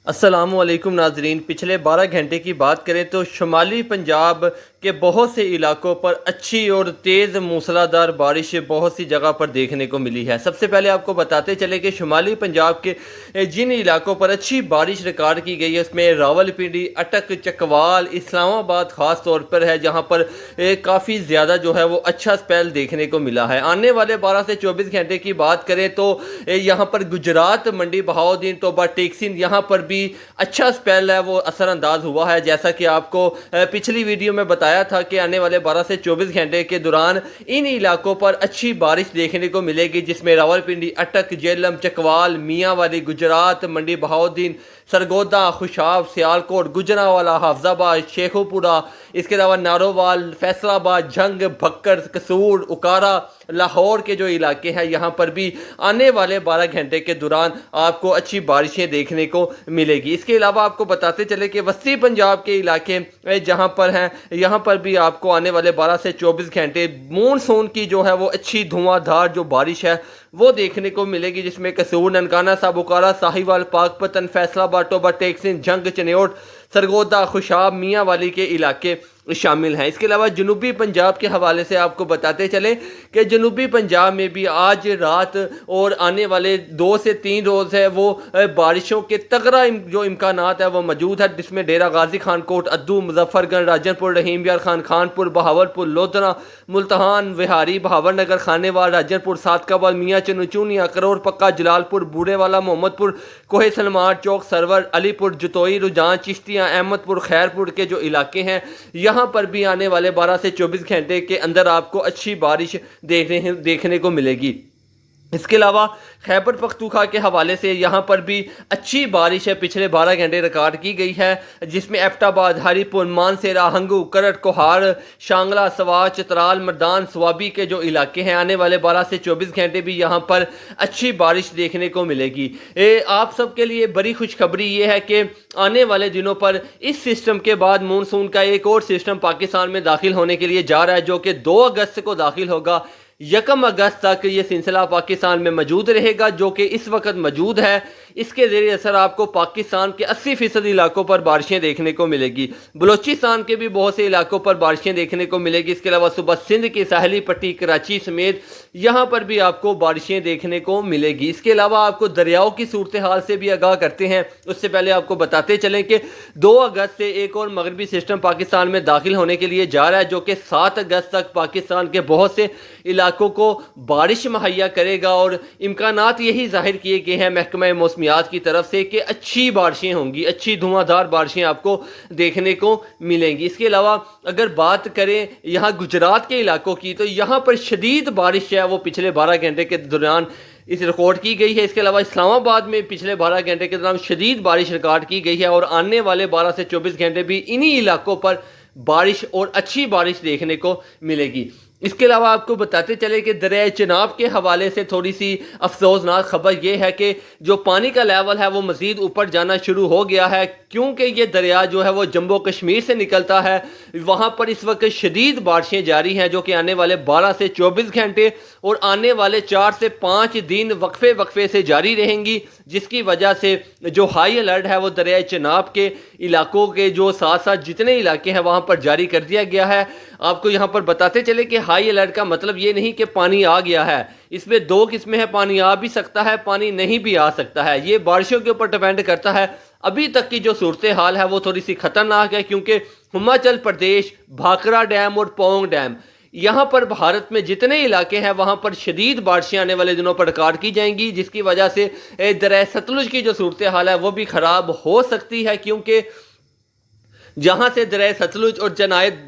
السلام علیکم ناظرین، پچھلے 12 گھنٹے کی بات کریں تو شمالی پنجاب کے بہت سے علاقوں پر اچھی اور تیز موسلادھار بارش بہت سی جگہ پر دیکھنے کو ملی ہے۔ سب سے پہلے آپ کو بتاتے چلے کہ شمالی پنجاب کے جن علاقوں پر اچھی بارش ریکارڈ کی گئی ہے اس میں راولپنڈی، اٹک، چکوال، اسلام آباد خاص طور پر ہے، جہاں پر کافی زیادہ جو ہے وہ اچھا سپیل دیکھنے کو ملا ہے۔ آنے والے 12 سے 24 گھنٹے کی بات کریں تو یہاں پر گجرات، منڈی بہاؤدین، ٹوبا ٹیکسن، یہاں پر بھی اچھا سپیل ہے وہ اثر انداز ہوا ہے، جیسا کہ آپ کو پچھلی ویڈیو میں بتایا تھا کہ آنے والے 12 سے 24 گھنٹے کے دوران ان علاقوں پر اچھی بارش دیکھنے کو ملے گی، جس میں راولپنڈی، اٹک، جہلم، چکوال، میاں والی، گجرات، منڈی بہاؤدین، سرگودا، خوشاب، سیالکوٹ، گجرانوالہ، حافظ آباد، شیخو پورہ، اس کے علاوہ نارووال، فیصل آباد، جھنگ، بھکر، کسور، اکارا، لاہور کے جو علاقے ہیں یہاں پر بھی آنے والے 12 گھنٹے کے دوران آپ کو اچھی بارشیں دیکھنے کو ملے گی۔ اس کے علاوہ آپ کو بتاتے چلے کہ وسطی پنجاب کے علاقے جہاں پر ہیں یہاں پر بھی آپ کو آنے والے 12 سے 24 گھنٹے مونسون کی جو ہے وہ اچھی دھواں دھار جو بارش ہے وہ دیکھنے کو ملے گی، جس میں کسور، ننکانہ صاحب، اکارا، ساہیوال، پاک پتن، فیصل آباد، ٹوبا ٹیکسن، جھنگ، چنیوٹ، سرگودا، خوشاب، میاں والی کے علاقے شامل ہیں۔ اس کے علاوہ جنوبی پنجاب کے حوالے سے آپ کو بتاتے چلیں کہ جنوبی پنجاب میں بھی آج رات اور آنے والے 2 سے 3 روز ہے وہ بارشوں کے تگڑا جو امکانات ہے وہ موجود ہے، جس میں ڈیرہ غازی خان کوٹ، ادو، مظفر گنج، راجن پور، رحیم یار خان، خانپور، بہاولپور، لودھنا، ملتان، وہاری، بہاول نگر، خانے وال، راجن پور، ساتھ کابل، میاں چنو، چونیا، کرور پکا، جلال پور، بوڑے والا، محمد پور، کوہ سلمان، چوک سرور، علی پور، جتوئی، رجان، چشتیاں، احمد پور، خیر پور کے جو علاقے ہیں یہاں پر بھی آنے والے 12 سے 24 گھنٹے کے اندر آپ کو اچھی بارش دیکھنے کو ملے گی۔ اس کے علاوہ خیبر پختونخوا کے حوالے سے یہاں پر بھی اچھی بارش ہے پچھلے 12 گھنٹے ریکارڈ کی گئی ہے، جس میں ایبٹ آباد، ہری پور، مانسیرا، ہنگو، کرٹ، کوہار، شانگلہ، سواچ، چترال، مردان، سوابی کے جو علاقے ہیں آنے والے 12 سے 24 گھنٹے بھی یہاں پر اچھی بارش دیکھنے کو ملے گی۔ آپ سب کے لیے بڑی خوشخبری یہ ہے کہ آنے والے دنوں پر اس سسٹم کے بعد مونسون کا ایک اور سسٹم پاکستان میں داخل ہونے کے لیے جا رہا ہے، جو کہ 2 اگست کو داخل ہوگا۔ 1 اگست تک یہ سلسلہ پاکستان میں موجود رہے گا، جو کہ اس وقت موجود ہے۔ اس کے زیر اثر آپ کو پاکستان کے 80% علاقوں پر بارشیں دیکھنے کو ملے گی، بلوچستان کے بھی بہت سے علاقوں پر بارشیں دیکھنے کو ملے گی۔ اس کے علاوہ صوبہ سندھ کی ساحلی پٹی، کراچی سمیت یہاں پر بھی آپ کو بارشیں دیکھنے کو ملے گی۔ اس کے علاوہ آپ کو دریاؤں کی صورتحال سے بھی آگاہ کرتے ہیں، اس سے پہلے آپ کو بتاتے چلیں کہ 2 اگست سے ایک اور مغربی سسٹم پاکستان میں داخل ہونے کے لیے جا رہا ہے، جو کہ 7 اگست تک پاکستان کے بہت سے علاقوں کو بارش مہیا کرے گا، اور امکانات یہی ظاہر کیے گئے ہیں محکمہ موسمیات کی طرف سے کہ اچھی بارشیں ہوں گی، اچھی دھواں دھار بارشیں آپ کو دیکھنے کو ملیں گی۔ اس کے علاوہ اگر بات کریں یہاں گجرات کے علاقوں کی تو یہاں پر شدید بارش ہے وہ پچھلے 12 گھنٹے کے دوران اس ریکارڈ کی گئی ہے۔ اس کے علاوہ اسلام آباد میں پچھلے 12 گھنٹے کے دوران شدید بارش ریکارڈ کی گئی ہے، اور آنے والے 12 سے 24 گھنٹے بھی انہی علاقوں پر بارش اور اچھی بارش دیکھنے کو ملے گی۔ اس کے علاوہ آپ کو بتاتے چلے کہ دریائے چناب کے حوالے سے تھوڑی سی افسوسناک خبر یہ ہے کہ جو پانی کا لیول ہے وہ مزید اوپر جانا شروع ہو گیا ہے، کیونکہ یہ دریا جو ہے وہ جموں کشمیر سے نکلتا ہے، وہاں پر اس وقت شدید بارشیں جاری ہیں، جو کہ آنے والے 12 سے 24 گھنٹے اور آنے والے 4 سے 5 دن وقفے سے جاری رہیں گی، جس کی وجہ سے جو ہائی الرٹ ہے وہ دریائے چناب کے علاقوں کے جو ساتھ ساتھ جتنے علاقے ہیں وہاں پر جاری کر دیا گیا ہے۔ آپ کو یہاں پر بتاتے چلے کہ ہائی الرٹ کا مطلب یہ نہیں کہ پانی آ گیا ہے، اس میں 2 قسمیں ہیں، پانی آ بھی سکتا ہے، پانی نہیں بھی آ سکتا ہے، یہ بارشوں کے اوپر ڈیپینڈ کرتا ہے۔ ابھی تک کی جو صورتحال ہے وہ تھوڑی سی خطرناک ہے، کیونکہ ہماچل پردیش، بھاکرا ڈیم اور پونگ ڈیم، یہاں پر بھارت میں جتنے علاقے ہیں وہاں پر شدید بارشیں آنے والے دنوں پر ریکارڈ کی جائیں گی، جس کی وجہ سے دریائے ستلج کی جو صورتحال ہے وہ بھی خراب ہو سکتی ہے، کیونکہ جہاں سے دریائے ستلج اور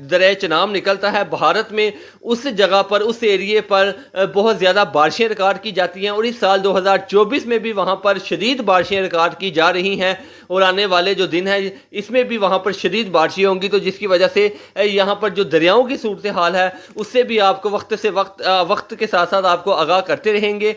دریائے چناب نکلتا ہے بھارت میں اس جگہ پر، اس ایریے پر بہت زیادہ بارشیں ریکارڈ کی جاتی ہیں، اور اس سال 2024 میں بھی وہاں پر شدید بارشیں ریکارڈ کی جا رہی ہیں، اور آنے والے جو دن ہیں اس میں بھی وہاں پر شدید بارشیں ہوں گی، تو جس کی وجہ سے یہاں پر جو دریاؤں کی صورتحال ہے اس سے بھی آپ کو وقت کے ساتھ ساتھ آپ کو آگاہ کرتے رہیں گے۔